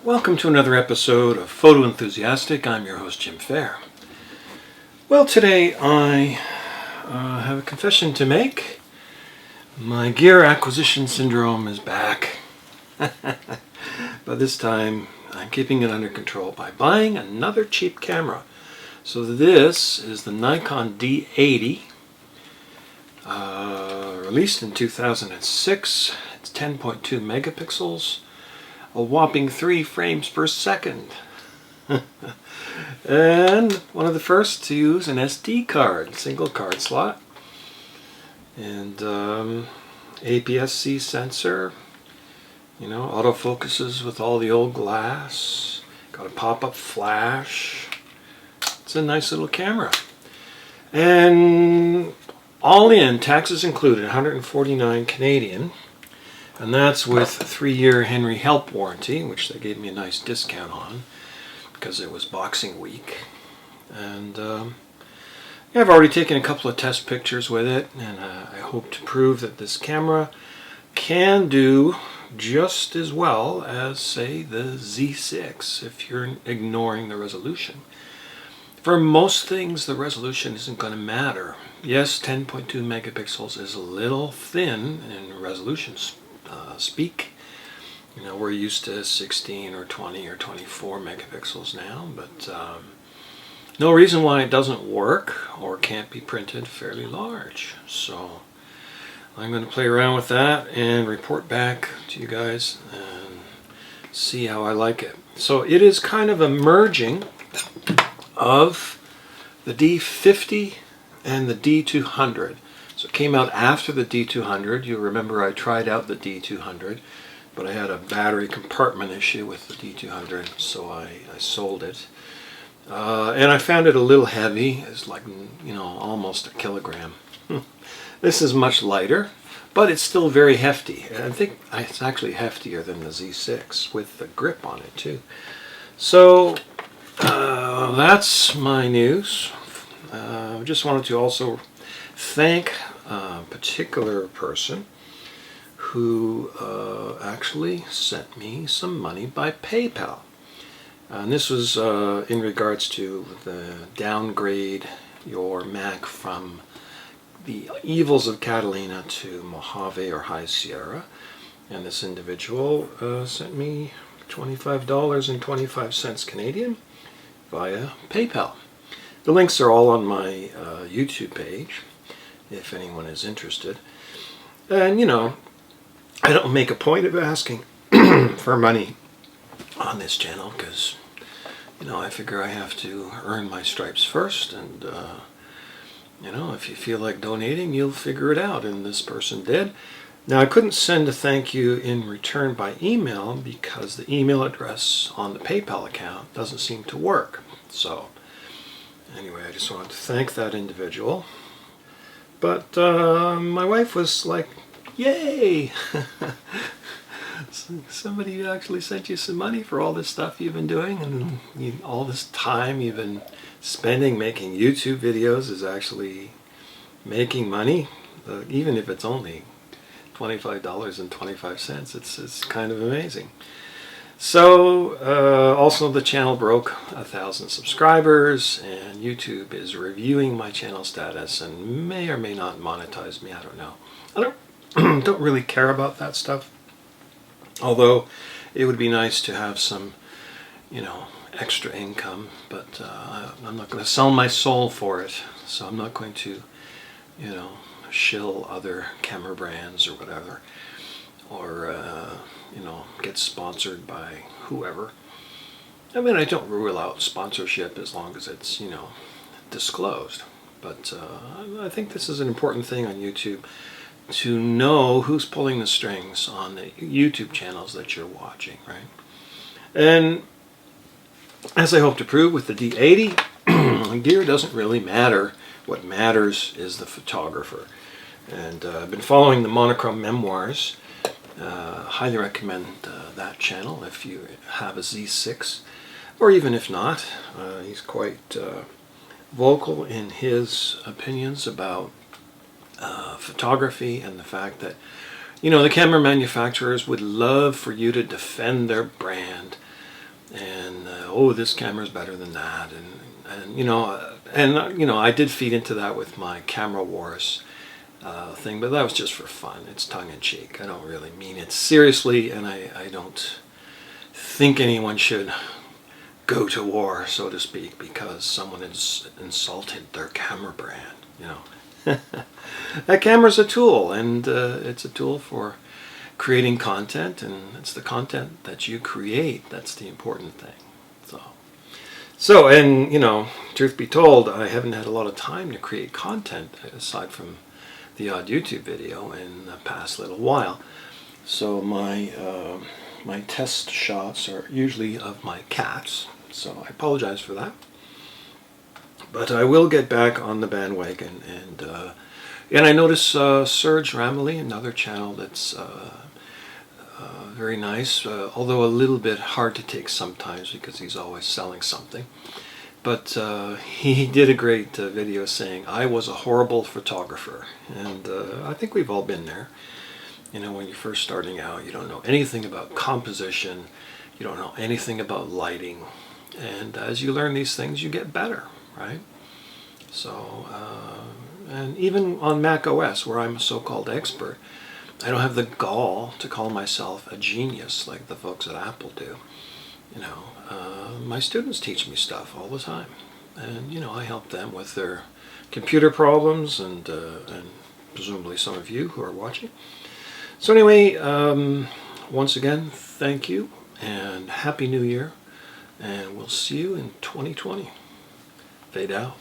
Welcome to another episode of Photo Enthusiastic. I'm your host, Jim Fair. Well, today I have a confession to make. My gear acquisition syndrome is back. But this time I'm keeping it under control by buying another cheap camera. So this is the Nikon D80, released in 2006. It's 10.2 megapixels. A whopping 3 frames per second. And one of the first to use an SD card, single card slot. And APS-C sensor. You know, autofocuses with all the old glass. Got a pop-up flash. It's a nice little camera. And all in, taxes included, 149 Canadian. And that's with a 3-year Henry Help warranty, which they gave me a nice discount on because it was Boxing Week. And I've already taken a couple of test pictures with it, and I hope to prove that this camera can do just as well as, say, the Z6 if you're ignoring the resolution. For most things, the resolution isn't going to matter. Yes, 10.2 megapixels is a little thin in resolution speak. You know, we're used to 16 or 20 or 24 megapixels now, but no reason why it doesn't work or can't be printed fairly large. So I'm going to play around with that and report back to you guys and see how I like it. So it is kind of a merging of the D50 and the D200. So it came out after the D200. You remember I tried out the D200, but I had a battery compartment issue with the D200, so I sold it. And I found it a little heavy. It's like, you know, almost a kilogram. This is much lighter, but it's still very hefty. And I think it's actually heftier than the Z6 with the grip on it too. So that's my news. I just wanted to also thank a particular person who actually sent me some money by PayPal. And this was in regards to the downgrade your Mac from the evils of Catalina to Mojave or High Sierra. And this individual sent me $25.25 Canadian via PayPal. The links are all on my YouTube page, if anyone is interested. And, you know, I don't make a point of asking for money on this channel because, you know, I figure I have to earn my stripes first. And, you know, if you feel like donating, you'll figure it out. And this person did. Now, I couldn't send a thank you in return by email because the email address on the PayPal account doesn't seem to work. So, anyway, I just wanted to thank that individual. But my wife was like, yay! Somebody actually sent you some money for all this stuff you've been doing, and all this time you've been spending making YouTube videos is actually making money, even if it's only $25.25. It's kind of amazing. So, also the channel broke 1,000 subscribers, and YouTube is reviewing my channel status and may or may not monetize me. I don't know. I don't really care about that stuff. Although it would be nice to have some, you know, extra income. But I'm not going to sell my soul for it. So I'm not going to, you know, shill other camera brands or whatever. Or, you know, get sponsored by whoever. I mean, I don't rule out sponsorship as long as it's, you know, disclosed. But I think this is an important thing on YouTube, to know who's pulling the strings on the YouTube channels that you're watching, right? And as I hope to prove with the D80, gear doesn't really matter. What matters is the photographer. And I've been following the Monochrome Memoirs. Highly recommend that channel if you have a Z6, or even if not. He's quite vocal in his opinions about photography and the fact that, you know, the camera manufacturers would love for you to defend their brand and oh, this camera's better than that, and you know, I did feed into that with my camera wars thing, but that was just for fun. It's tongue-in-cheek. I don't really mean it seriously, and I don't think anyone should go to war, so to speak, because someone has insulted their camera brand, you know. That camera's a tool, and it's a tool for creating content, and it's the content that you create that's the important thing. So, and you know, truth be told, I haven't had a lot of time to create content aside from the odd YouTube video in the past little while. So my test shots are usually of my cats, so I apologize for that. But I will get back on the bandwagon, and I notice Serge Ramilly, another channel that's very nice, although a little bit hard to take sometimes because he's always selling something. But he did a great video saying, I was a horrible photographer. And I think we've all been there. You know, when you're first starting out, you don't know anything about composition. You don't know anything about lighting. And as you learn these things, you get better, right? So, and even on Mac OS, where I'm a so-called expert, I don't have the gall to call myself a genius like the folks at Apple do. You know, my students teach me stuff all the time, and you know, I help them with their computer problems, and presumably some of you who are watching. So anyway, once again, thank you, and Happy New Year, and we'll see you in 2020. Fade out.